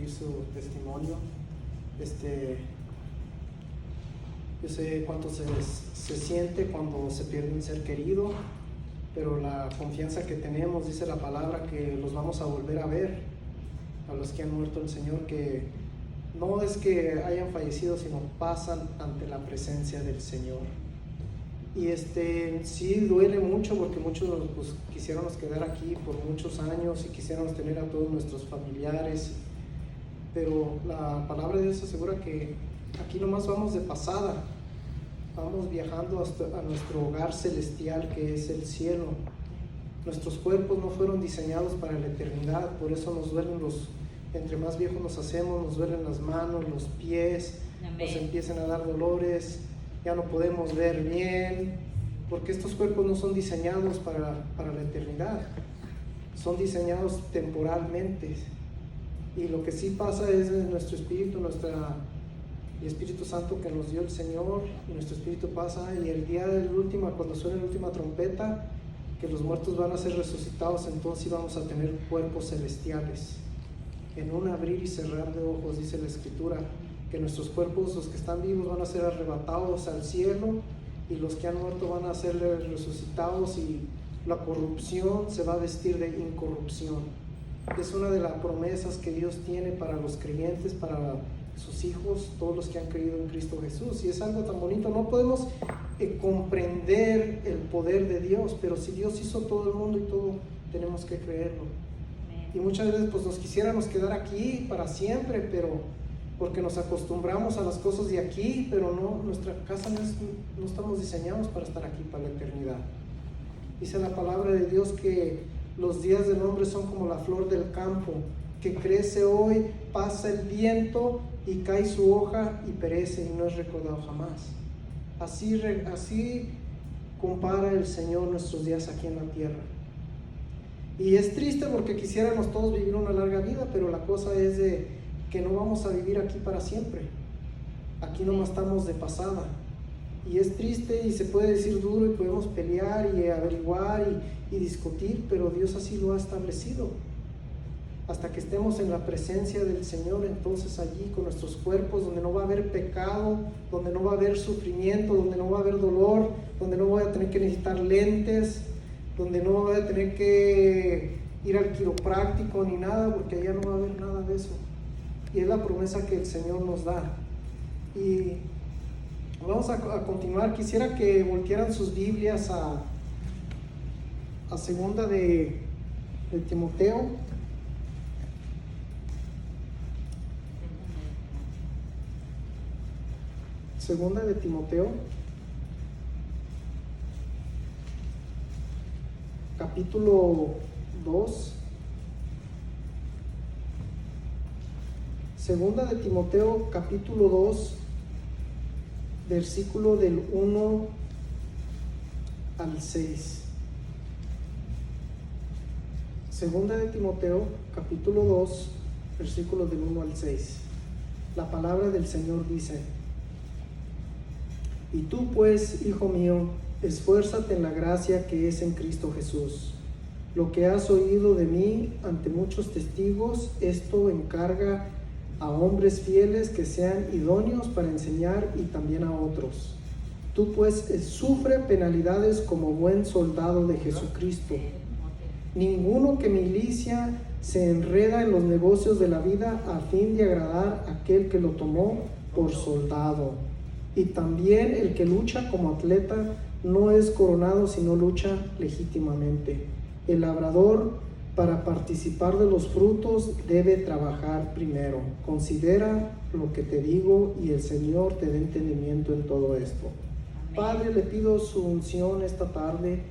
compartir su testimonio. Yo sé cuánto se siente cuando se pierde un ser querido, pero la confianza que tenemos, dice la palabra, que los vamos a volver a ver, a los que han muerto el Señor, que no es que hayan fallecido, sino pasan ante la presencia del Señor. Y sí duele mucho, porque muchos pues, quisiéramos quedar aquí por muchos años y quisiéramos tener a todos nuestros familiares, pero la palabra de Dios asegura que aquí nomás vamos de pasada, vamos viajando hasta a nuestro hogar celestial, que es el cielo. Nuestros cuerpos no fueron diseñados para la eternidad, por eso nos duelen entre más viejos nos hacemos, nos duelen las manos, los pies. Amén. Nos empiezan a dar dolores, ya no podemos ver bien, porque estos cuerpos no son diseñados para la eternidad, son diseñados temporalmente. Y lo que sí pasa es nuestro espíritu, el Espíritu Santo que nos dio el Señor, y nuestro espíritu pasa, y el día del último, cuando suene la última trompeta, que los muertos van a ser resucitados, entonces vamos a tener cuerpos celestiales. En un abrir y cerrar de ojos, dice la Escritura, que nuestros cuerpos, los que están vivos, van a ser arrebatados al cielo, y los que han muerto van a ser resucitados, y la corrupción se va a vestir de incorrupción. Es una de las promesas que Dios tiene para los creyentes, para sus hijos, todos los que han creído en Cristo Jesús, y es algo tan bonito. No podemos comprender el poder de Dios, pero si Dios hizo todo el mundo y todo, tenemos que creerlo. Y muchas veces pues nos quisiéramos quedar aquí para siempre, pero porque nos acostumbramos a las cosas de aquí, pero no, nuestra casa no estamos diseñados para estar aquí para la eternidad. Dice la palabra de Dios que los días del hombre son como la flor del campo, que crece hoy, pasa el viento y cae su hoja y perece y no es recordado jamás. Así compara el Señor nuestros días aquí en la tierra. Y es triste porque quisiéramos todos vivir una larga vida, pero la cosa es de que no vamos a vivir aquí para siempre. Aquí nomás estamos de pasada. Y es triste y se puede decir duro y podemos pelear y averiguar y discutir, pero Dios así lo ha establecido. Hasta que estemos en la presencia del Señor, entonces allí con nuestros cuerpos, donde no va a haber pecado, donde no va a haber sufrimiento, donde no va a haber dolor, donde no voy a tener que necesitar lentes, donde no voy a tener que ir al quiropráctico ni nada, porque allá no va a haber nada de eso. Y es la promesa que el Señor nos da. Y vamos a continuar. Quisiera que voltearan sus Biblias a segunda de Timoteo. Segunda de Timoteo, capítulo 2. Segunda de Timoteo, capítulo 2, versículo del 1 al 6. Segunda de Timoteo, capítulo 2, versículo del 1 al 6. La palabra del Señor dice: Y tú pues, hijo mío, esfuérzate en la gracia que es en Cristo Jesús. Lo que has oído de mí ante muchos testigos, esto encarga a hombres fieles que sean idóneos para enseñar y también a otros. Tú pues sufre penalidades como buen soldado de Jesucristo. Ninguno que milicia se enreda en los negocios de la vida a fin de agradar a aquel que lo tomó por soldado. Y también el que lucha como atleta no es coronado, sino lucha legítimamente. El labrador, para participar de los frutos, debe trabajar primero. Considera lo que te digo y el Señor te dé entendimiento en todo esto. Amén. Padre, le pido su unción esta tarde,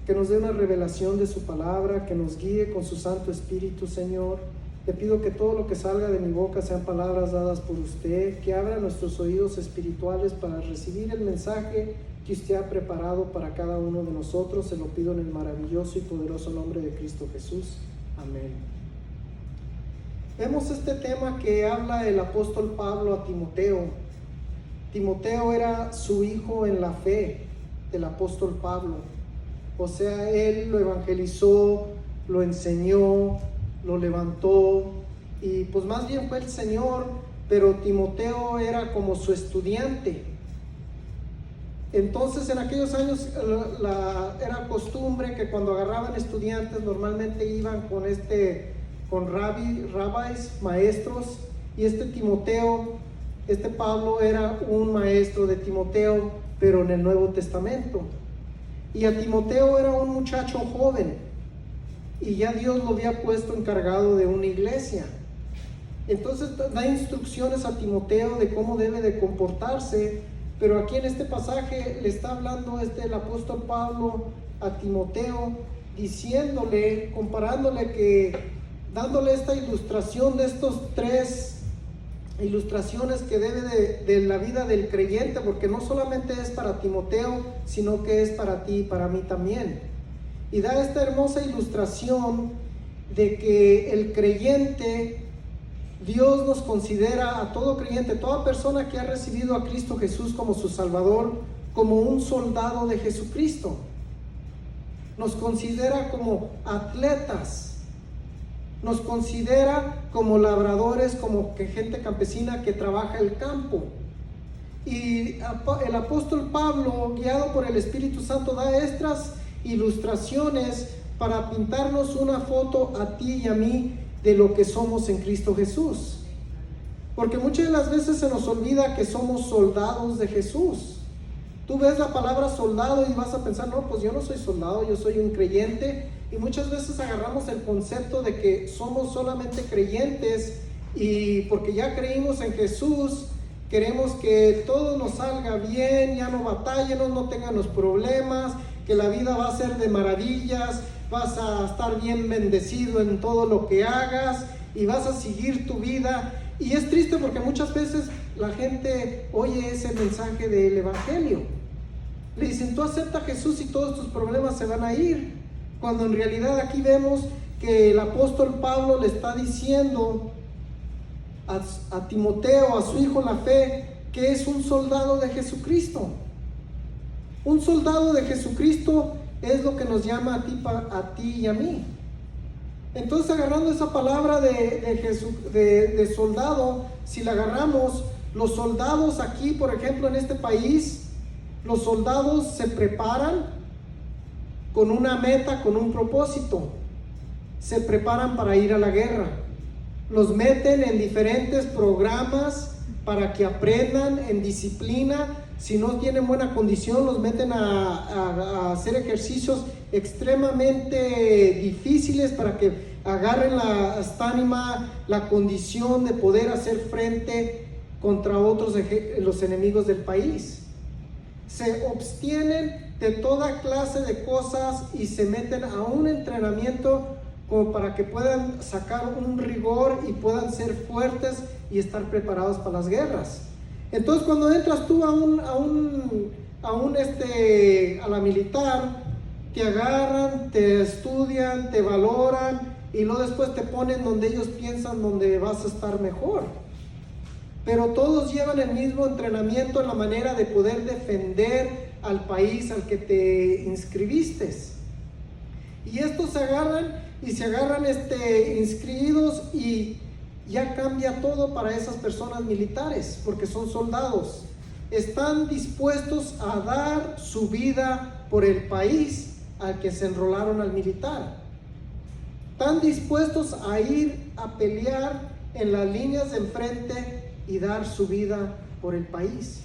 que nos dé una revelación de su palabra, que nos guíe con su Santo Espíritu, Señor. Le pido que todo lo que salga de mi boca sean palabras dadas por usted, que abra nuestros oídos espirituales para recibir el mensaje que usted ha preparado para cada uno de nosotros. Se lo pido en el maravilloso y poderoso nombre de Cristo Jesús. Amén. Vemos este tema que habla el apóstol Pablo a Timoteo. Timoteo era su hijo en la fe del apóstol Pablo. O sea, él lo evangelizó, lo enseñó, lo levantó, y pues más bien fue el Señor, pero Timoteo era como su estudiante. Entonces en aquellos años era costumbre que cuando agarraban estudiantes normalmente iban con rabis, maestros, y Timoteo, Pablo era un maestro de Timoteo, pero en el Nuevo Testamento. Y a Timoteo era un muchacho joven, y ya Dios lo había puesto encargado de una iglesia. Entonces da instrucciones a Timoteo de cómo debe de comportarse, pero aquí en este pasaje le está hablando el apóstol Pablo a Timoteo, diciéndole, dándole esta ilustración de estos 3 ilustraciones que debe de la vida del creyente, porque no solamente es para Timoteo, sino que es para ti y para mí también. Y da esta hermosa ilustración de que el creyente, Dios nos considera a todo creyente, toda persona que ha recibido a Cristo Jesús como su Salvador, como un soldado de Jesucristo. Nos considera como atletas, nos considera como labradores, como que gente campesina que trabaja el campo. Y el apóstol Pablo, guiado por el Espíritu Santo, da estas ilustraciones para pintarnos una foto a ti y a mí de lo que somos en Cristo Jesús. Porque muchas de las veces se nos olvida que somos soldados de Jesús. Tú ves la palabra soldado y vas a pensar, no, pues yo no soy soldado, yo soy un creyente. Y muchas veces agarramos el concepto de que somos solamente creyentes, y porque ya creímos en Jesús, queremos que todo nos salga bien, ya no batallemos, no tengan los problemas, que la vida va a ser de maravillas, vas a estar bien bendecido en todo lo que hagas y vas a seguir tu vida. Y es triste porque muchas veces la gente oye ese mensaje del evangelio. Le dicen, tú acepta a Jesús y todos tus problemas se van a ir. Cuando en realidad aquí vemos que el apóstol Pablo le está diciendo a Timoteo, a su hijo en la fe, que es un soldado de Jesucristo. Un soldado de Jesucristo es lo que nos llama a ti y a mí. Entonces, agarrando esa palabra de soldado, si la agarramos, los soldados aquí, por ejemplo, en este país, los soldados se preparan con una meta, con un propósito. Se preparan para ir a la guerra. Los meten en diferentes programas para que aprendan en disciplina. Si no tienen buena condición, los meten a hacer ejercicios extremadamente difíciles para que agarren la estamina, la condición de poder hacer frente contra otros los enemigos del país. Se abstienen de toda clase de cosas y se meten a un entrenamiento como para que puedan sacar un rigor y puedan ser fuertes y estar preparados para las guerras. Entonces, cuando entras tú a la militar, te agarran, te estudian, te valoran y luego después te ponen donde ellos piensan donde vas a estar mejor. Pero todos llevan el mismo entrenamiento en la manera de poder defender al país al que te inscribiste. Y estos se agarran inscritos, y ya cambia todo para esas personas militares, porque son soldados. Están dispuestos a dar su vida por el país al que se enrolaron al militar. Están dispuestos a ir a pelear en las líneas de enfrente y dar su vida por el país.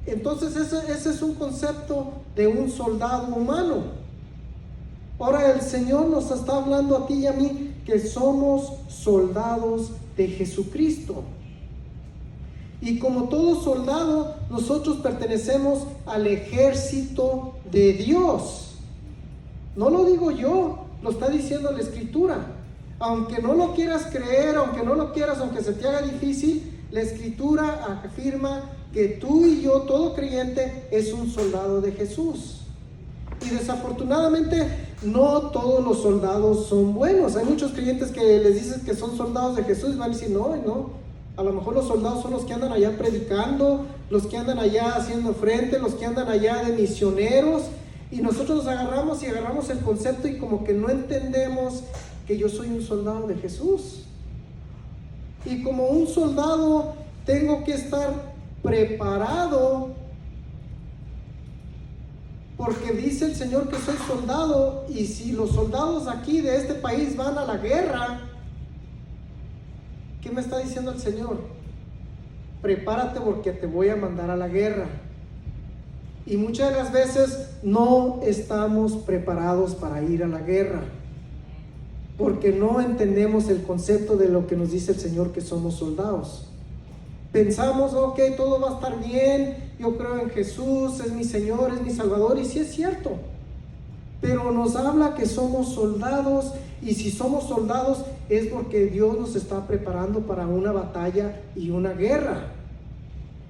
Entonces ese es un concepto de un soldado humano. Ahora el Señor nos está hablando a ti y a mí que somos soldados de Jesucristo. Y como todo soldado, nosotros pertenecemos al ejército de Dios. No lo digo yo, lo está diciendo la Escritura. Aunque no lo quieras creer, aunque no lo quieras, aunque se te haga difícil, la Escritura afirma que tú y yo, todo creyente, es un soldado de Jesús. Y desafortunadamente no todos los soldados son buenos. Hay muchos creyentes que les dices que son soldados de Jesús y van a decir no. A lo mejor los soldados son los que andan allá predicando, los que andan allá haciendo frente, los que andan allá de misioneros. Y nosotros nos agarramos el concepto y como que no entendemos que yo soy un soldado de Jesús. Y como un soldado tengo que estar preparado, porque dice el Señor que soy soldado, y si los soldados aquí de este país van a la guerra, ¿qué me está diciendo el Señor? Prepárate porque te voy a mandar a la guerra. Y muchas de las veces no estamos preparados para ir a la guerra, porque no entendemos el concepto de lo que nos dice el Señor que somos soldados. Pensamos, ok, todo va a estar bien, yo creo en Jesús, es mi Señor, es mi Salvador, y sí es cierto, pero nos habla que somos soldados, y si somos soldados es porque Dios nos está preparando para una batalla y una guerra.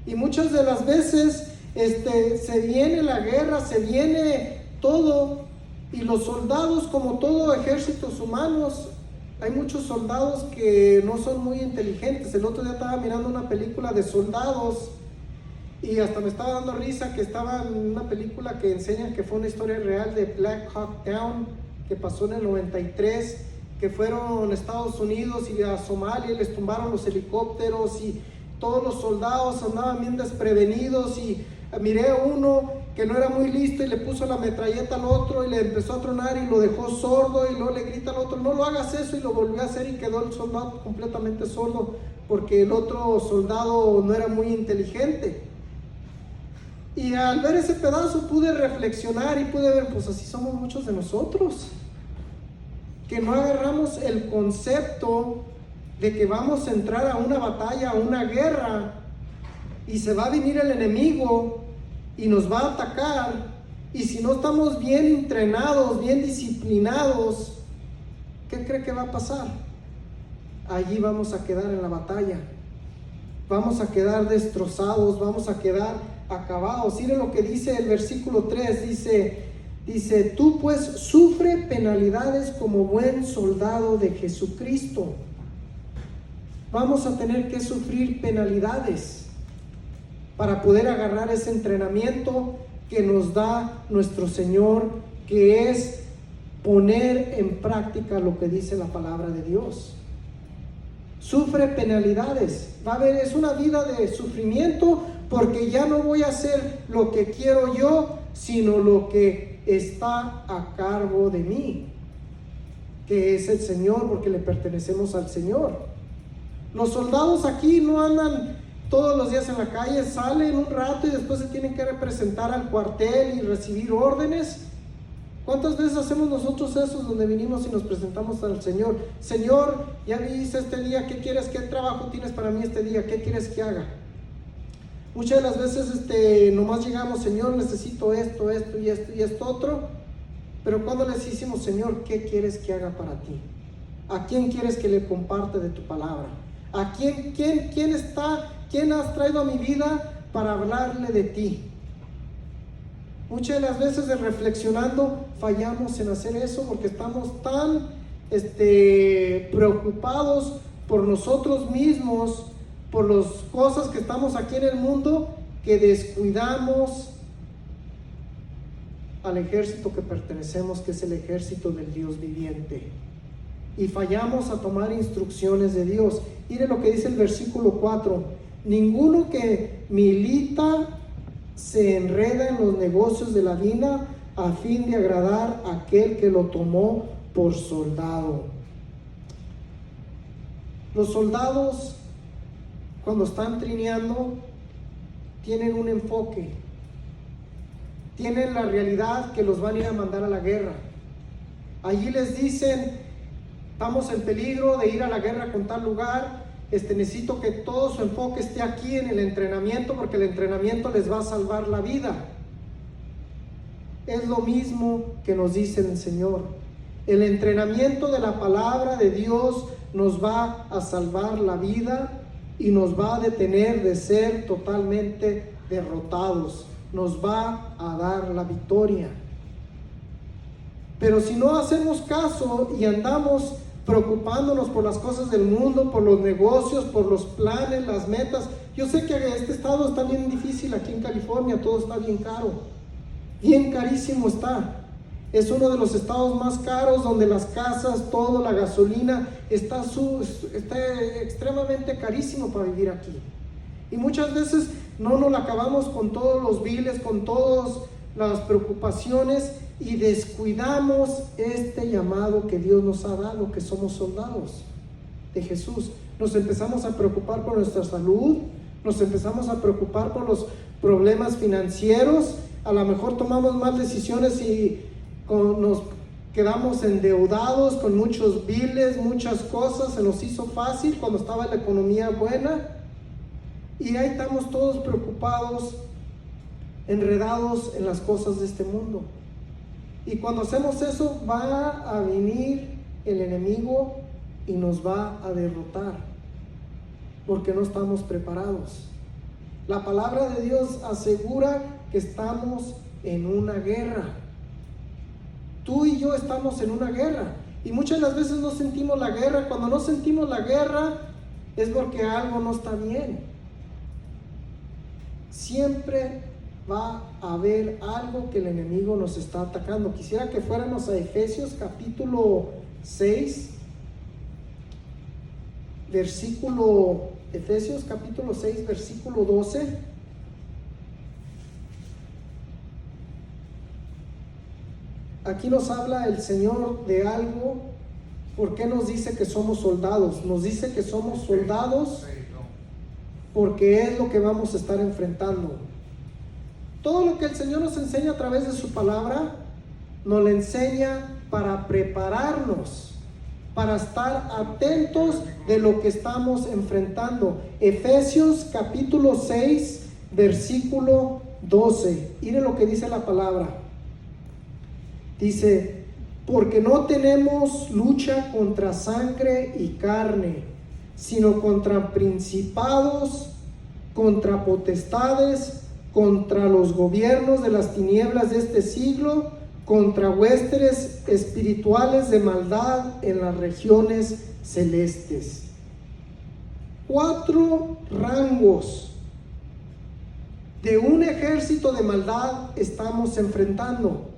Y muchas de las veces se viene la guerra, se viene todo, y los soldados, como todo ejércitos humanos, hay muchos soldados que no son muy inteligentes. El otro día estaba mirando una película de soldados y hasta me estaba dando risa, que estaba en una película que enseñan que fue una historia real de Black Hawk Down, que pasó en el 93, que fueron a Estados Unidos y a Somalia y les tumbaron los helicópteros y todos los soldados andaban bien desprevenidos, y miré a uno que no era muy listo y le puso la metralleta al otro y le empezó a tronar y lo dejó sordo, y luego le grita al otro, no lo hagas eso, y lo volvió a hacer y quedó el soldado completamente sordo porque el otro soldado no era muy inteligente. Y al ver ese pedazo pude reflexionar y pude ver, pues así somos muchos de nosotros, que no agarramos el concepto de que vamos a entrar a una batalla, a una guerra, y se va a venir el enemigo y nos va a atacar, y si no estamos bien entrenados, bien disciplinados, ¿qué cree que va a pasar? Allí vamos a quedar en la batalla, vamos a quedar destrozados, vamos a quedar acabados. Mire lo que dice el versículo 3, dice, tú pues sufre penalidades como buen soldado de Jesucristo. Vamos a tener que sufrir penalidades para poder agarrar ese entrenamiento que nos da nuestro Señor, que es poner en práctica lo que dice la palabra de Dios. Sufre penalidades, va a haber, es una vida de sufrimiento, porque ya no voy a hacer lo que quiero yo, sino lo que está a cargo de mí, que es el Señor, porque le pertenecemos al Señor. Los soldados aquí no andan todos los días en la calle, salen un rato y después se tienen que representar al cuartel y recibir órdenes. ¿Cuántas veces hacemos nosotros eso, donde vinimos y nos presentamos al Señor? Señor, ya viste este día, ¿qué quieres? ¿Qué trabajo tienes para mí este día? ¿Qué quieres que haga? Muchas de las veces nomás llegamos, Señor, necesito esto y esto otro, pero cuando les decimos, Señor, ¿qué quieres que haga para ti? ¿A quién quieres que le comparte de tu palabra? ¿A quién has traído a mi vida para hablarle de ti? Muchas de las veces reflexionando fallamos en hacer eso, porque estamos tan preocupados por nosotros mismos, por las cosas que estamos aquí en el mundo, que descuidamos al ejército que pertenecemos, que es el ejército del Dios viviente, y fallamos a tomar instrucciones de Dios. Mire lo que dice el versículo 4: ninguno que milita se enreda en los negocios de la vida a fin de agradar a aquel que lo tomó por soldado. Los soldados, cuando están trineando, tienen un enfoque, tienen la realidad que los van a ir a mandar a la guerra. Allí les dicen, estamos en peligro de ir a la guerra con tal lugar, necesito que todo su enfoque esté aquí en el entrenamiento, porque el entrenamiento les va a salvar la vida. Es lo mismo que nos dice el Señor. El entrenamiento de la palabra de Dios nos va a salvar la vida y nos va a detener de ser totalmente derrotados. Nos va a dar la victoria. Pero si no hacemos caso y andamos preocupándonos por las cosas del mundo, por los negocios, por los planes, las metas. Yo sé que este estado está bien difícil aquí en California, todo está bien caro, bien carísimo está. Es uno de los estados más caros, donde las casas, todo, la gasolina, está extremadamente carísimo para vivir aquí. Y muchas veces no nos la acabamos con todos los biles, con todas las preocupaciones, y descuidamos este llamado que Dios nos ha dado, que somos soldados de Jesús. Nos empezamos a preocupar por nuestra salud, nos empezamos a preocupar por los problemas financieros, a lo mejor tomamos mal decisiones y nos quedamos endeudados con muchos biles, muchas cosas. Se nos hizo fácil cuando estaba la economía buena, y ahí estamos todos preocupados, enredados en las cosas de este mundo. Y cuando hacemos eso, va a venir el enemigo y nos va a derrotar, porque no estamos preparados. La palabra de Dios asegura que estamos en una guerra. Tú y yo estamos en una guerra, y muchas de las veces no sentimos la guerra. Cuando no sentimos la guerra es porque algo no está bien. Siempre va a haber algo que el enemigo nos está atacando. Quisiera que fuéramos a Efesios capítulo 6, Efesios capítulo 6, versículo 12. Aquí nos habla el Señor de algo. ¿Por qué nos dice que somos soldados? Nos dice que somos soldados porque es lo que vamos a estar enfrentando. Todo lo que el Señor nos enseña a través de su palabra, nos lo enseña para prepararnos, para estar atentos de lo que estamos enfrentando. Efesios capítulo 6, versículo 12. Miren lo que dice la palabra. Dice: porque no tenemos lucha contra sangre y carne, sino contra principados, contra potestades, contra los gobiernos de las tinieblas de este siglo, contra huestes espirituales de maldad en las regiones celestes. 4 rangos de un ejército de maldad estamos enfrentando.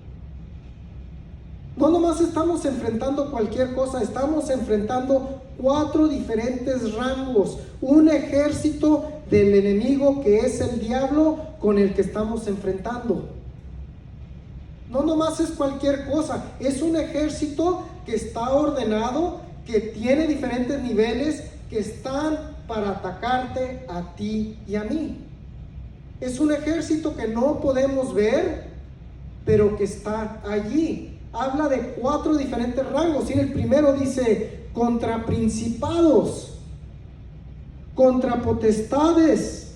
No nomás estamos enfrentando cualquier cosa, estamos enfrentando 4 diferentes rangos. Un ejército del enemigo, que es el diablo, con el que estamos enfrentando. No nomás es cualquier cosa, es un ejército que está ordenado, que tiene diferentes niveles, que están para atacarte a ti y a mí. Es un ejército que no podemos ver, pero que está allí. Habla de 4 diferentes rangos. Y el primero dice: contra principados, contra potestades,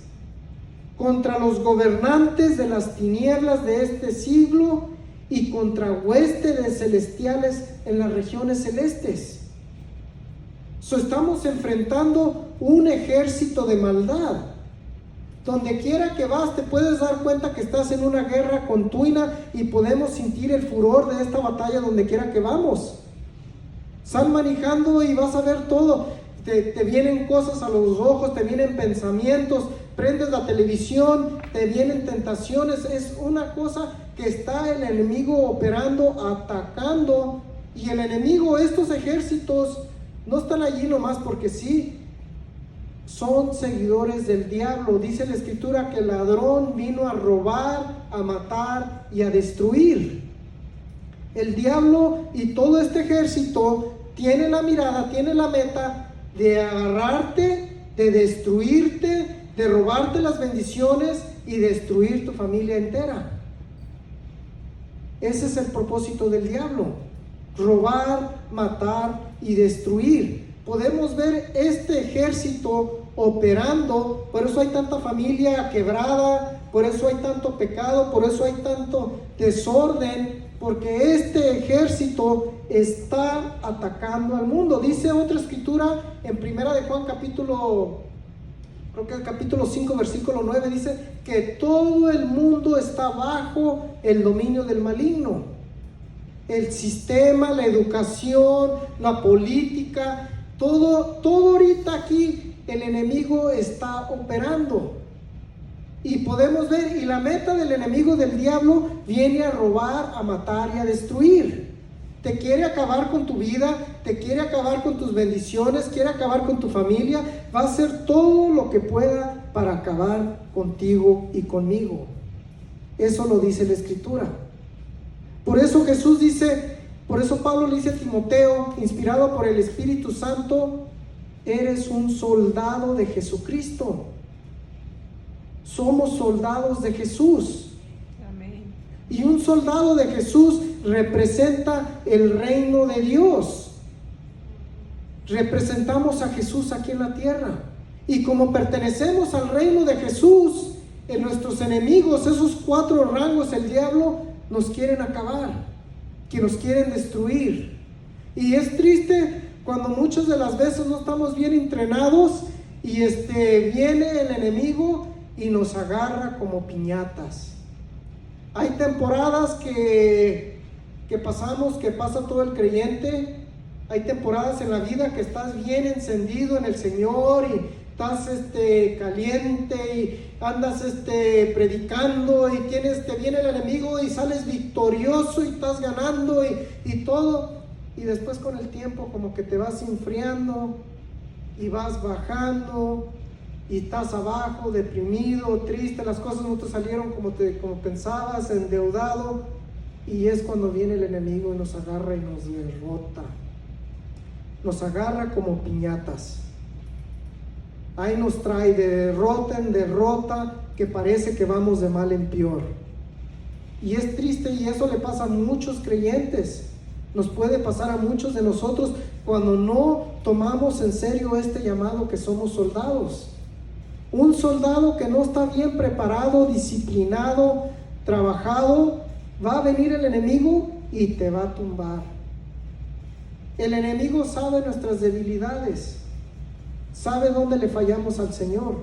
contra los gobernantes de las tinieblas de este siglo, y contra huestes celestiales en las regiones celestes. Estamos enfrentando un ejército de maldad. Donde quiera que vas, te puedes dar cuenta que estás en una guerra continua, y podemos sentir el furor de esta batalla donde quiera que vamos. Sal manejando y vas a ver todo. Te vienen cosas a los ojos, te vienen pensamientos, prendes la televisión, te vienen tentaciones. Es una cosa que está el enemigo operando, atacando. Y el enemigo, estos ejércitos, no están allí nomás porque sí. Son seguidores del diablo. Dice la escritura que el ladrón vino a robar, a matar y a destruir. El diablo y todo este ejército tiene la mirada, tiene la meta de agarrarte, de destruirte, de robarte las bendiciones y destruir tu familia entera. Ese es el propósito del diablo: robar, matar y destruir. Podemos ver este ejército operando. Por eso hay tanta familia quebrada, por eso hay tanto pecado, por eso hay tanto desorden, porque este ejército está atacando al mundo. Dice otra escritura en Primera de Juan capítulo 5 versículo 9, dice que todo el mundo está bajo el dominio del maligno. El sistema, la educación, la política, todo ahorita aquí el enemigo está operando. Y podemos ver, y la meta del enemigo del diablo viene a robar, a matar y a destruir. Te quiere acabar con tu vida, te quiere acabar con tus bendiciones, quiere acabar con tu familia. Va a hacer todo lo que pueda para acabar contigo y conmigo. Eso lo dice la Escritura. Por eso Jesús dice, por eso Pablo le dice a Timoteo, inspirado por el Espíritu Santo, eres un soldado de Jesucristo. Somos soldados de Jesús. Amén. Y un soldado de Jesús representa el reino de Dios. Representamos a Jesús aquí en la tierra. Y como pertenecemos al reino de Jesús, en nuestros enemigos, esos 4 rangos, el diablo, nos quieren acabar, que nos quieren destruir. Y es triste cuando muchas de las veces no estamos bien entrenados y viene el enemigo y nos agarra como piñatas. Hay temporadas que pasamos, que pasa todo el creyente. Hay temporadas en la vida que estás bien encendido en el Señor y estás caliente y andas predicando y te viene el enemigo y sales victorioso y estás ganando y todo. Y después con el tiempo como que te vas enfriando y vas bajando y estás abajo, deprimido, triste, las cosas no te salieron como pensabas, endeudado, y es cuando viene el enemigo y nos agarra y nos derrota. Nos agarra como piñatas. Ahí nos trae de derrota en derrota, que parece que vamos de mal en peor. Y es triste, y eso le pasa a muchos creyentes. Nos puede pasar a muchos de nosotros cuando no tomamos en serio este llamado que somos soldados. Un soldado que no está bien preparado, disciplinado, trabajado, va a venir el enemigo y te va a tumbar. El enemigo sabe nuestras debilidades, sabe dónde le fallamos al Señor.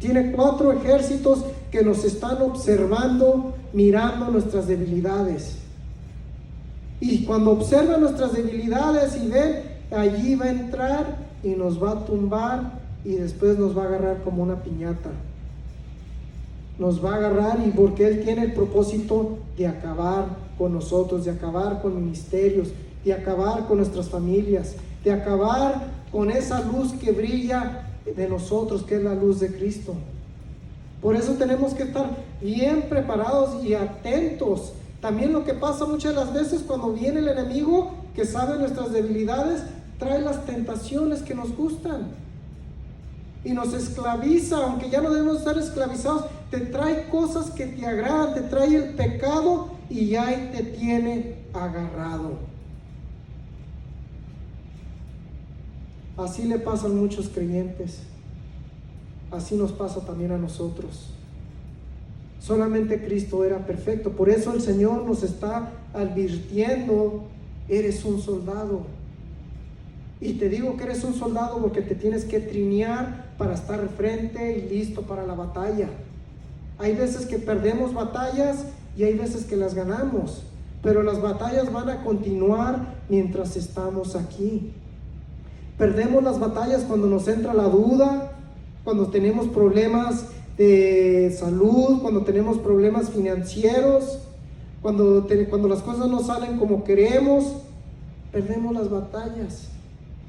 Tiene 4 ejércitos que nos están observando, mirando nuestras debilidades. Y cuando observan nuestras debilidades y ven, allí va a entrar y nos va a tumbar. Y después nos va a agarrar como una piñata. Nos va a agarrar, y porque Él tiene el propósito de acabar con nosotros, de acabar con ministerios, de acabar con nuestras familias, de acabar con esa luz que brilla de nosotros, que es la luz de Cristo. Por eso tenemos que estar bien preparados y atentos. También lo que pasa muchas de las veces cuando viene el enemigo, que sabe nuestras debilidades, trae las tentaciones que nos gustan. Y nos esclaviza, aunque ya no debemos estar esclavizados, te trae cosas que te agradan, te trae el pecado y ya ahí te tiene agarrado. Así le pasa a muchos creyentes, así nos pasa también a nosotros. Solamente Cristo era perfecto, por eso el Señor nos está advirtiendo, eres un soldado. Y te digo que eres un soldado porque te tienes que trinear para estar frente y listo para la batalla. Hay veces que perdemos batallas y hay veces que las ganamos, pero las batallas van a continuar mientras estamos aquí. Perdemos las batallas cuando nos entra la duda, cuando tenemos problemas de salud, cuando tenemos problemas financieros, cuando las cosas no salen como queremos. Perdemos las batallas.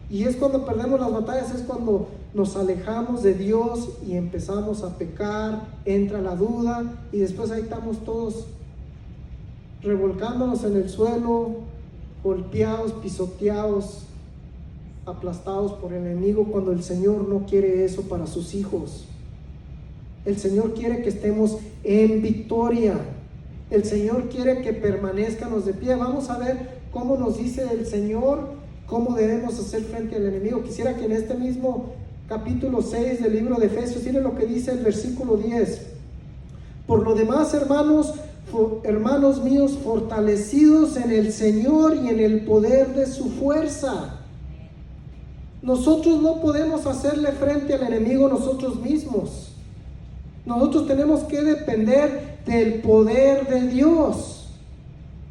Y es cuando perdemos las batallas, es cuando nos alejamos de Dios y empezamos a pecar, entra la duda y después ahí estamos todos revolcándonos en el suelo, golpeados, pisoteados, aplastados por el enemigo, cuando el Señor no quiere eso para sus hijos. El Señor quiere que estemos en victoria. El Señor quiere que permanezcamos de pie. Vamos a ver cómo nos dice el Señor cómo debemos hacer frente al enemigo. Quisiera que en este mismo capítulo 6 del libro de Efesios, miren lo que dice el versículo 10. Por lo demás, hermanos míos, fortalecidos en el Señor y en el poder de su fuerza. Nosotros no podemos hacerle frente al enemigo nosotros mismos. Nosotros tenemos que depender del poder de Dios.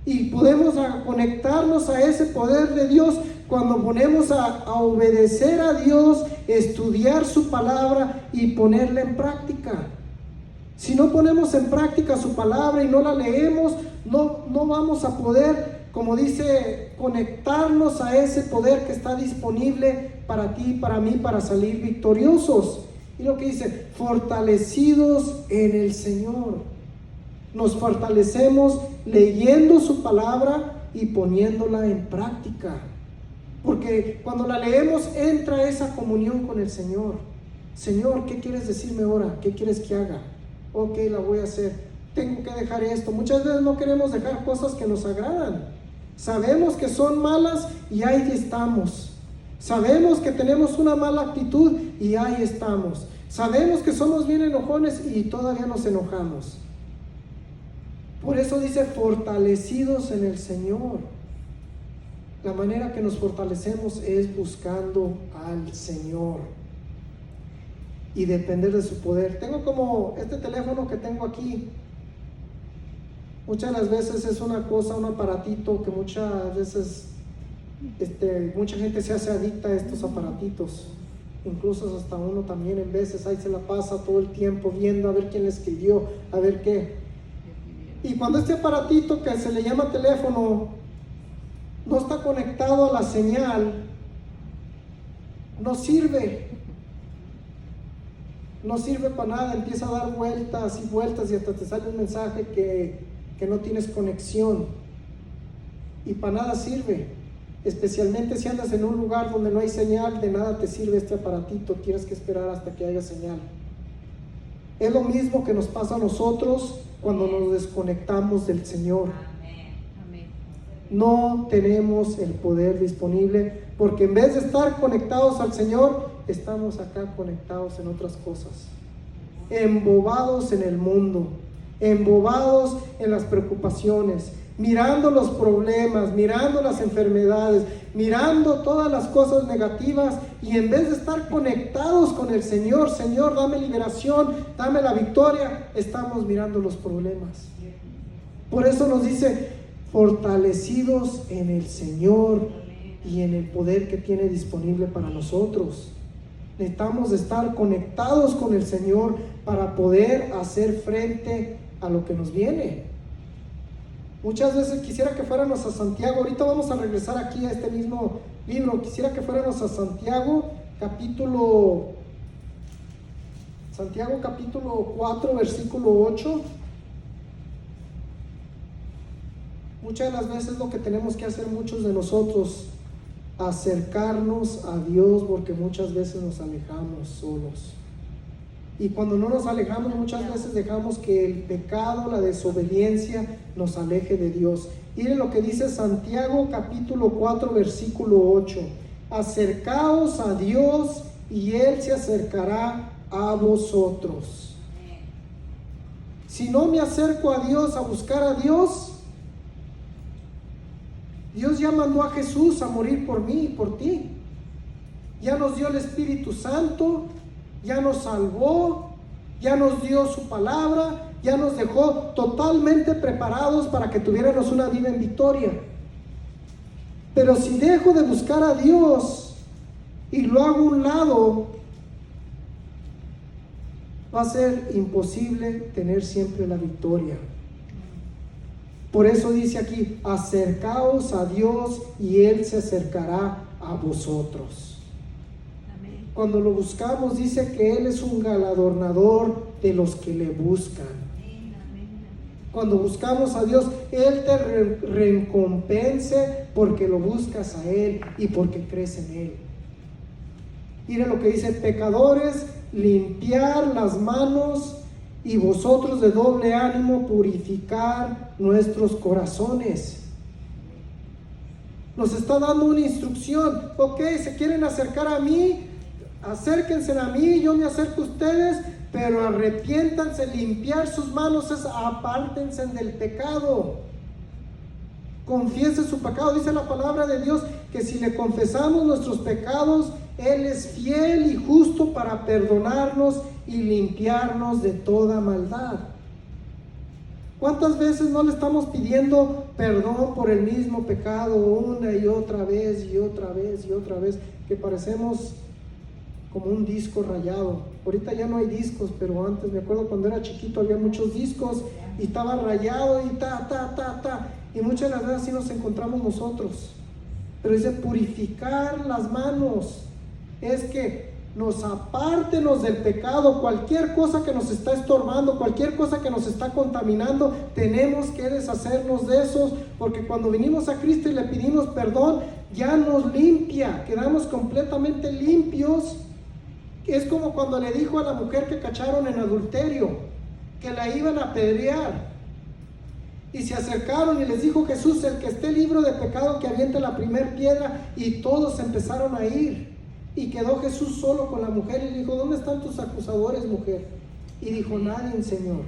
Y podemos conectarnos a ese poder de Dios cuando ponemos a obedecer a Dios, estudiar su palabra y ponerla en práctica. Si no ponemos en práctica su palabra y no la leemos, no vamos a poder, como dice, conectarnos a ese poder que está disponible para ti, para mí, para salir victoriosos. Y lo que dice, fortalecidos en el Señor. Nos fortalecemos leyendo su palabra y poniéndola en práctica. Porque cuando la leemos entra esa comunión con el Señor. Señor, ¿qué quieres decirme ahora? ¿Qué quieres que haga? Ok, la voy a hacer. Tengo que dejar esto. Muchas veces no queremos dejar cosas que nos agradan. Sabemos que son malas y ahí estamos. Sabemos que tenemos una mala actitud y ahí estamos. Sabemos que somos bien enojones y todavía nos enojamos. Por eso dice fortalecidos en el Señor. La manera que nos fortalecemos es buscando al Señor y depender de su poder. Tengo como este teléfono que tengo aquí. Muchas de las veces es una cosa, un aparatito que muchas veces mucha gente se hace adicta a estos aparatitos. Incluso hasta uno también en veces ahí se la pasa todo el tiempo viendo a ver quién le escribió, a ver qué. Y cuando este aparatito que se le llama teléfono no está conectado a la señal, no sirve. No sirve para nada, empieza a dar vueltas y vueltas y hasta te sale un mensaje que no tienes conexión. Y para nada sirve. Especialmente si andas en un lugar donde no hay señal, de nada te sirve este aparatito, tienes que esperar hasta que haya señal. Es lo mismo que nos pasa a nosotros cuando nos desconectamos del Señor. No tenemos el poder disponible porque en vez de estar conectados al Señor, estamos acá conectados en otras cosas, embobados en el mundo, embobados en las preocupaciones, mirando los problemas, mirando las enfermedades, mirando todas las cosas negativas, y en vez de estar conectados con el Señor, Señor, dame liberación, dame la victoria, estamos mirando los problemas. Por eso nos dice, fortalecidos en el Señor y en el poder que tiene disponible para nosotros. Necesitamos estar conectados con el Señor para poder hacer frente a lo que nos viene. Muchas veces quisiera que fuéramos a Santiago. Ahorita vamos a regresar aquí a este mismo libro. Quisiera que fuéramos a Santiago capítulo 4, versículo 8. Muchas de las veces lo que tenemos que hacer muchos de nosotros, acercarnos a Dios, porque muchas veces nos alejamos solos. Y cuando no nos alejamos, muchas veces dejamos que el pecado, la desobediencia nos aleje de Dios. Miren lo que dice Santiago capítulo 4 versículo 8. Acercaos a Dios y Él se acercará a vosotros. Si no me acerco a Dios, a buscar a Dios, Dios ya mandó a Jesús a morir por mí y por ti. Ya nos dio el Espíritu Santo, ya nos salvó, ya nos dio su palabra, ya nos dejó totalmente preparados para que tuviéramos una vida en victoria. Pero si dejo de buscar a Dios y lo hago a un lado, va a ser imposible tener siempre la victoria. Por eso dice aquí, acercaos a Dios y Él se acercará a vosotros. Amén. Cuando lo buscamos, dice que Él es un galardonador de los que le buscan. Amén. Cuando buscamos a Dios, Él te recompense porque lo buscas a Él y porque crees en Él. Mira lo que dice, pecadores, limpiar las manos, y vosotros de doble ánimo purificar nuestros corazones. Nos está dando una instrucción. Ok, se quieren acercar a mí, acérquense a mí, yo me acerco a ustedes, pero arrepiéntanse, limpiar sus manos es apártense del pecado. Confiesen su pecado. Dice la palabra de Dios que si le confesamos nuestros pecados, Él es fiel y justo para perdonarnos y limpiarnos de toda maldad. ¿Cuántas veces no le estamos pidiendo perdón por el mismo pecado una y otra vez y otra vez y otra vez, que parecemos como un disco rayado. Ahorita ya no hay discos, pero antes me acuerdo cuando era chiquito había muchos discos y estaba rayado y y muchas de las veces así nos encontramos nosotros. Pero dice purificar las manos, es que nos apártenos del pecado, cualquier cosa que nos está estorbando, cualquier cosa que nos está contaminando, tenemos que deshacernos de esos, porque cuando venimos a Cristo y le pedimos perdón, ya nos limpia, quedamos completamente limpios. Es como cuando le dijo a la mujer que cacharon en adulterio, que la iban a apedrear, y se acercaron y les dijo Jesús: el que esté libre de pecado que aviente la primer piedra, y todos empezaron a ir. Y quedó Jesús solo con la mujer y le dijo: ¿dónde están tus acusadores, mujer? Y dijo: nadie, Señor.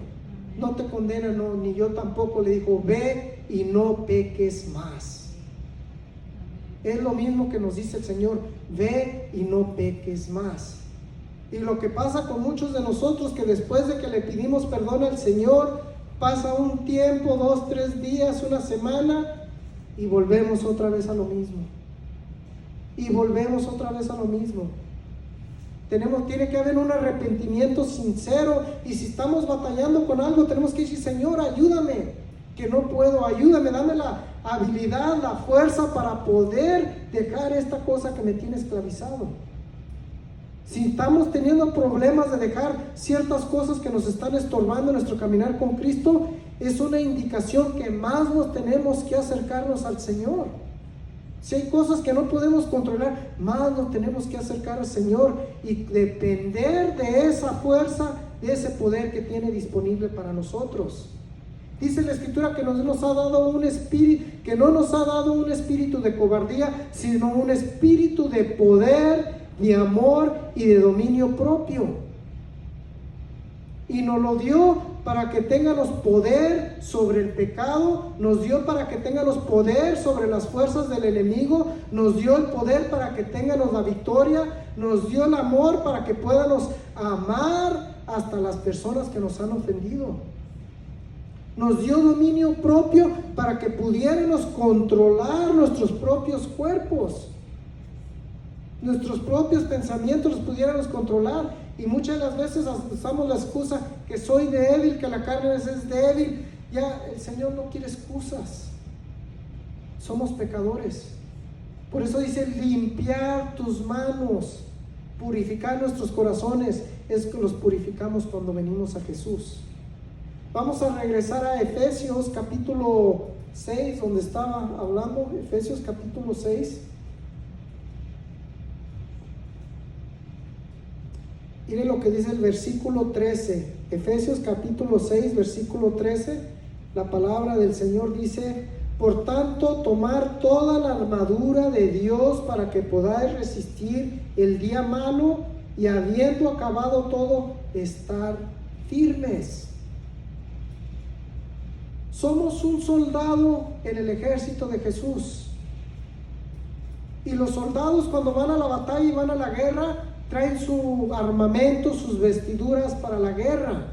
No te condenan, no, ni yo tampoco. Le dijo: ve y no peques más. Es lo mismo que nos dice el Señor: ve y no peques más. Y lo que pasa con muchos de nosotros, que después de que le pedimos perdón al Señor, pasa un tiempo, 2, 3 días, una semana, y volvemos otra vez a lo mismo. Y volvemos otra vez a lo mismo. Tiene que haber un arrepentimiento sincero. Y si estamos batallando con algo, tenemos que decir: Señor, ayúdame, que no puedo, ayúdame, dame la habilidad, la fuerza para poder dejar esta cosa que me tiene esclavizado. Si estamos teniendo problemas de dejar ciertas cosas que nos están estorbando en nuestro caminar con Cristo, es una indicación que más nos tenemos que acercarnos al Señor. Si hay cosas que no podemos controlar, más nos tenemos que acercar al Señor y depender de esa fuerza, de ese poder que tiene disponible para nosotros. Dice la Escritura que no nos ha dado un espíritu de cobardía, sino un espíritu de poder, de amor y de dominio propio. Y nos lo dio para que tengamos poder sobre el pecado, nos dio para que tengamos poder sobre las fuerzas del enemigo, nos dio el poder para que tengamos la victoria, nos dio el amor para que podamos amar hasta las personas que nos han ofendido. Nos dio dominio propio para que pudiéramos controlar nuestros propios cuerpos, nuestros propios pensamientos los pudiéramos controlar. Y muchas de las veces usamos la excusa que soy débil, que la carne es débil. Ya el Señor no quiere excusas. Somos pecadores. Por eso dice: limpiar tus manos, purificar nuestros corazones. Es que los purificamos cuando venimos a Jesús. Vamos a regresar a Efesios capítulo 6, donde estaba hablando. Efesios capítulo 6. Miren lo que dice el versículo 13. Efesios capítulo 6, versículo 13. La palabra del Señor dice: por tanto, tomar toda la armadura de Dios para que podáis resistir el día malo, y habiendo acabado todo, estar firmes. Somos un soldado en el ejército de Jesús. Y los soldados, cuando van a la batalla y van a la guerra, traen su armamento, sus vestiduras para la guerra.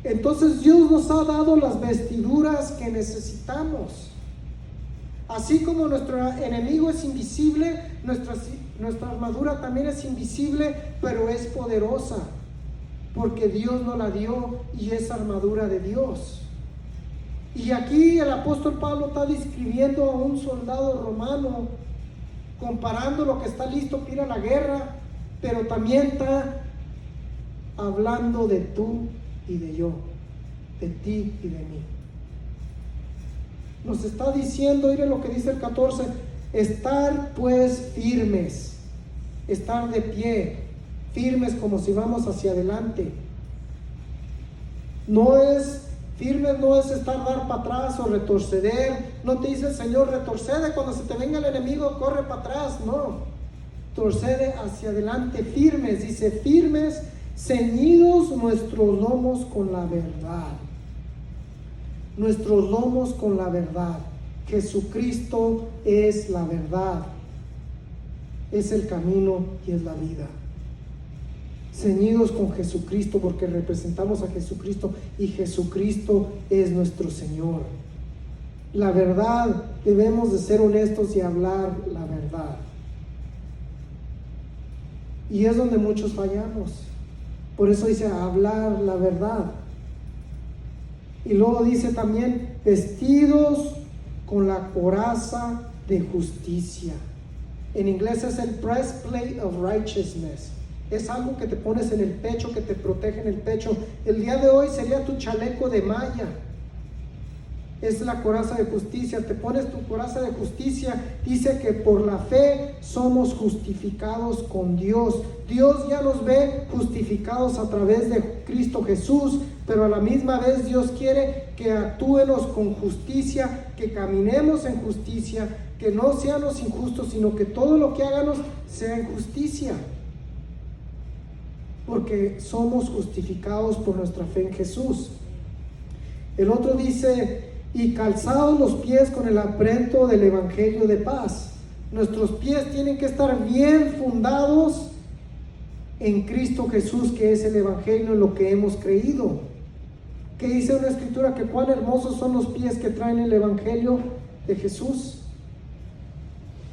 Entonces Dios nos ha dado las vestiduras que necesitamos. Así como nuestro enemigo es invisible, nuestra armadura también es invisible, pero es poderosa, porque Dios nos la dio y es armadura de Dios. Y aquí el apóstol Pablo está describiendo a un soldado romano, comparando lo que está listo para ir a la guerra, pero también está hablando de tú y de yo, de ti y de mí. Nos está diciendo, miren lo que dice el 14: estar pues firmes, estar de pie, firmes como si vamos hacia adelante. Firmes no es dar para atrás o retroceder. No te dice el Señor: retrocede cuando se te venga el enemigo, corre para atrás. No, retrocede hacia adelante. Firmes, dice: firmes, ceñidos nuestros lomos con la verdad. Nuestros lomos con la verdad. Jesucristo es la verdad, es el camino y es la vida. Ceñidos con Jesucristo, porque representamos a Jesucristo y Jesucristo es nuestro Señor. La verdad, debemos de ser honestos y hablar la verdad. Y es donde muchos fallamos. Por eso dice hablar la verdad. Y luego dice también vestidos con la coraza de justicia. En inglés es el breastplate of righteousness. Es algo que te pones en el pecho, que te protege en el pecho. El día de hoy sería tu chaleco de malla. Es la coraza de justicia. Te pones tu coraza de justicia. Dice que por la fe somos justificados con Dios. Dios ya nos ve justificados a través de Cristo Jesús, pero a la misma vez Dios quiere que actuemos con justicia, que caminemos en justicia, que no seamos injustos, sino que todo lo que hagamos sea en justicia, porque somos justificados por nuestra fe en Jesús. El otro dice, y calzados los pies con el aprieto del evangelio de paz. Nuestros pies tienen que estar bien fundados en Cristo Jesús, que es el evangelio en lo que hemos creído. Que dice una escritura que cuán hermosos son los pies que traen el evangelio de Jesús.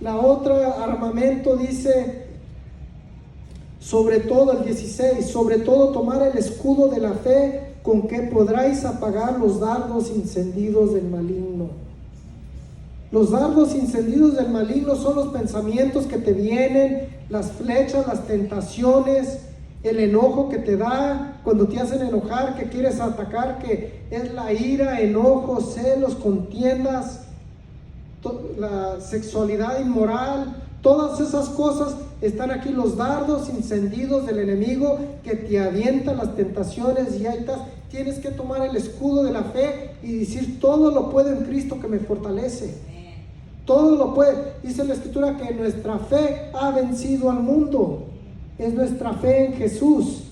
La otra armamento dice, sobre todo el 16, sobre todo tomar el escudo de la fe, con que podráis apagar los dardos encendidos del maligno. Los dardos encendidos del maligno son los pensamientos que te vienen, las flechas, las tentaciones, el enojo que te da cuando te hacen enojar, que quieres atacar, que es la ira, enojo, celos, contiendas, la sexualidad inmoral. Todas esas cosas están aquí, los dardos encendidos del enemigo que te avientan las tentaciones, y ahí estás. Tienes que tomar el escudo de la fe y decir, todo lo puedo en Cristo que me fortalece. Todo lo puede. Dice la escritura que nuestra fe ha vencido al mundo. Es nuestra fe en Jesús.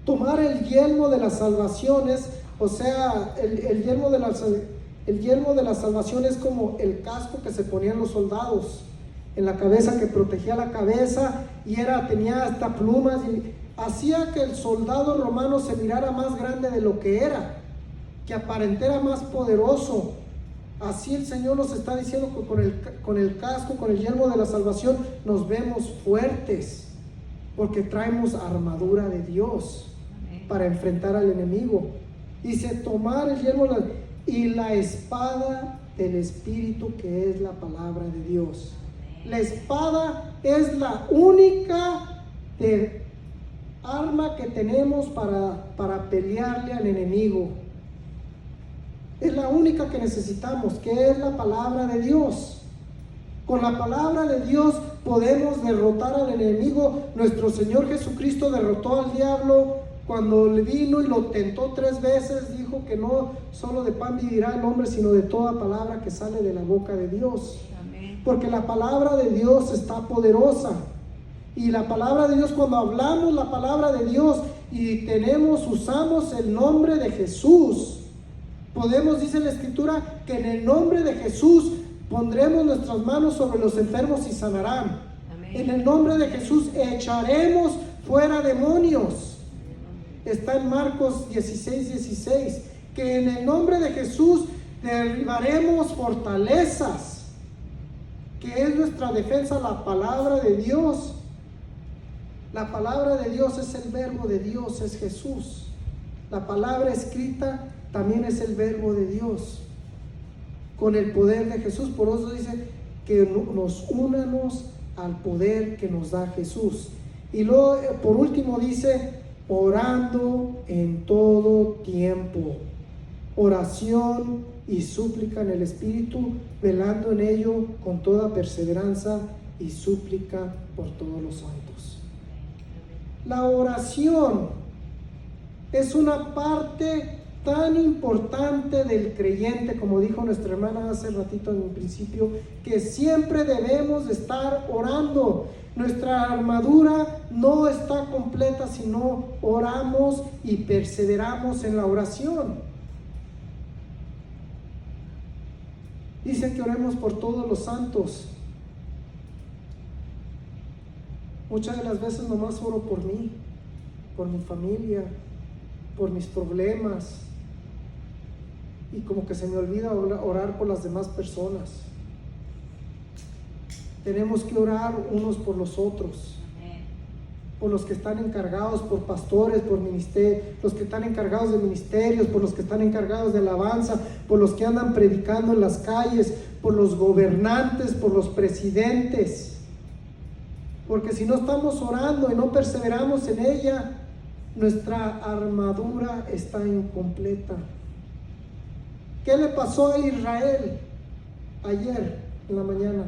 Tomar el yelmo de las salvaciones, o sea, el yelmo de la salvación es como el casco que se ponían los soldados en la cabeza, que protegía la cabeza, y tenía hasta plumas, y hacía que el soldado romano se mirara más grande de lo que era, que aparentara más poderoso. Así el Señor nos está diciendo que con el casco, con el yelmo de la salvación, nos vemos fuertes, porque traemos armadura de Dios para enfrentar al enemigo. Dice, tomar el yelmo y la espada del Espíritu, que es la palabra de Dios. La espada es la única arma que tenemos para pelearle al enemigo. Es la única que necesitamos, que es la palabra de Dios. Con la palabra de Dios podemos derrotar al enemigo. Nuestro Señor Jesucristo derrotó al diablo cuando le vino y lo tentó 3 veces. Dijo que no solo de pan vivirá el hombre, sino de toda palabra que sale de la boca de Dios. Amén. Porque la palabra de Dios está poderosa. Y la palabra de Dios, cuando hablamos la palabra de Dios y usamos el nombre de Jesús, podemos, dice la escritura, que en el nombre de Jesús pondremos nuestras manos sobre los enfermos y sanarán. Amén. En el nombre de Jesús echaremos fuera demonios. Está en Marcos 16:16, que en el nombre de Jesús derribaremos fortalezas, que es nuestra defensa, la palabra de Dios. La palabra de Dios es el verbo de Dios, es Jesús. La palabra escrita también es el verbo de Dios, con el poder de Jesús. Por eso dice que nos unamos al poder que nos da Jesús. Y luego, por último, dice, orando en todo tiempo, oración y súplica en el Espíritu, velando en ello con toda perseverancia y súplica por todos los santos. La oración es una parte tan importante del creyente, como dijo nuestra hermana hace ratito en el principio, que siempre debemos de estar orando. Nuestra armadura no está completa si no oramos y perseveramos en la oración. Dice que oremos por todos los santos. Muchas de las veces nomás oro por mí, por mi familia, por mis problemas, y como que se me olvida orar por las demás personas. Tenemos que orar unos por los otros. por los que están encargados, por pastores, por ministerios, los que están encargados de ministerios, por los que están encargados de alabanza, por los que andan predicando en las calles, por los gobernantes, por los presidentes. Porque si no estamos orando y no perseveramos en ella, nuestra armadura está incompleta. ¿Qué le pasó a Israel ayer en la mañana?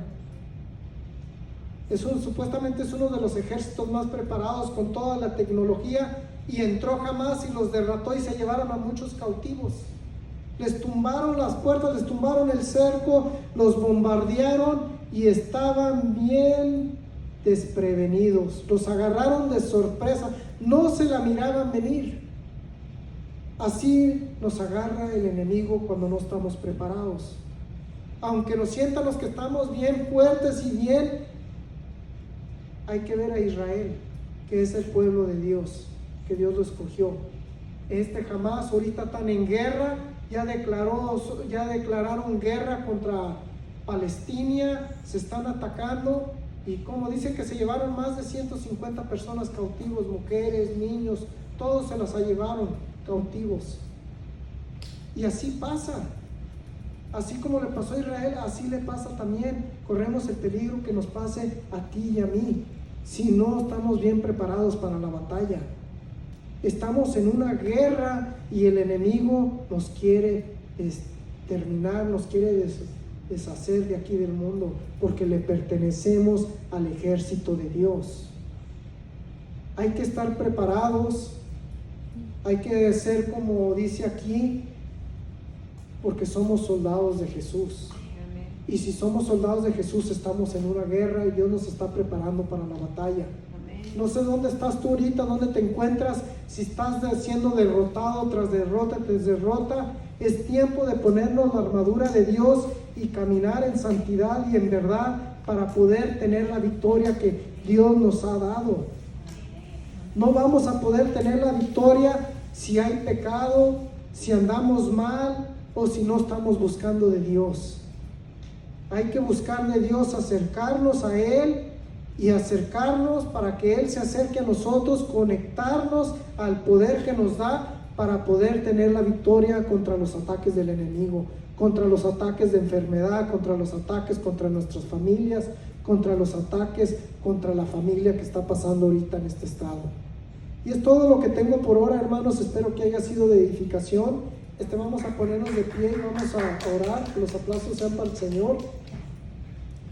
Supuestamente es uno de los ejércitos más preparados con toda la tecnología, y entró Hamás y los derrotó y se llevaron a muchos cautivos. Les tumbaron las puertas, les tumbaron el cerco, los bombardearon y estaban bien desprevenidos. Los agarraron de sorpresa, no se la miraban venir. Así nos agarra el enemigo cuando no estamos preparados. Aunque nos sientan los que estamos bien fuertes y bien, hay que ver a Israel, que es el pueblo de Dios, que Dios lo escogió. Hamás ahorita están en guerra, ya declararon guerra contra Palestina, se están atacando, y como dice que se llevaron más de 150 personas cautivos, mujeres, niños, todos se las llevaron cautivos. Y así pasa. Así como le pasó a Israel, así le pasa también. Corremos el peligro que nos pase a ti y a mí, si no estamos bien preparados para la batalla. Estamos en una guerra y el enemigo nos quiere exterminar, nos quiere deshacer de aquí del mundo, porque le pertenecemos al ejército de Dios. Hay que estar preparados, hay que ser como dice aquí, porque somos soldados de Jesús. Amén. Y si somos soldados de Jesús, estamos en una guerra y Dios nos está preparando para la batalla. Amén. No sé dónde estás tú ahorita, dónde te encuentras, si estás siendo derrotado tras derrota tras derrota. Es tiempo de ponernos la armadura de Dios y caminar en santidad y en verdad para poder tener la victoria que Dios nos ha dado. No vamos a poder tener la victoria si hay pecado, si andamos mal, o si no estamos buscando de Dios. Hay que buscar de Dios, acercarnos a Él y acercarnos para que Él se acerque a nosotros, conectarnos al poder que nos da para poder tener la victoria contra los ataques del enemigo, contra los ataques de enfermedad, contra los ataques contra nuestras familias, contra los ataques contra la familia que está pasando ahorita en este estado. Y es todo lo que tengo por ahora, hermanos. Espero que haya sido de edificación. Vamos a ponernos de pie y vamos a orar. Que los aplausos sean para el Señor.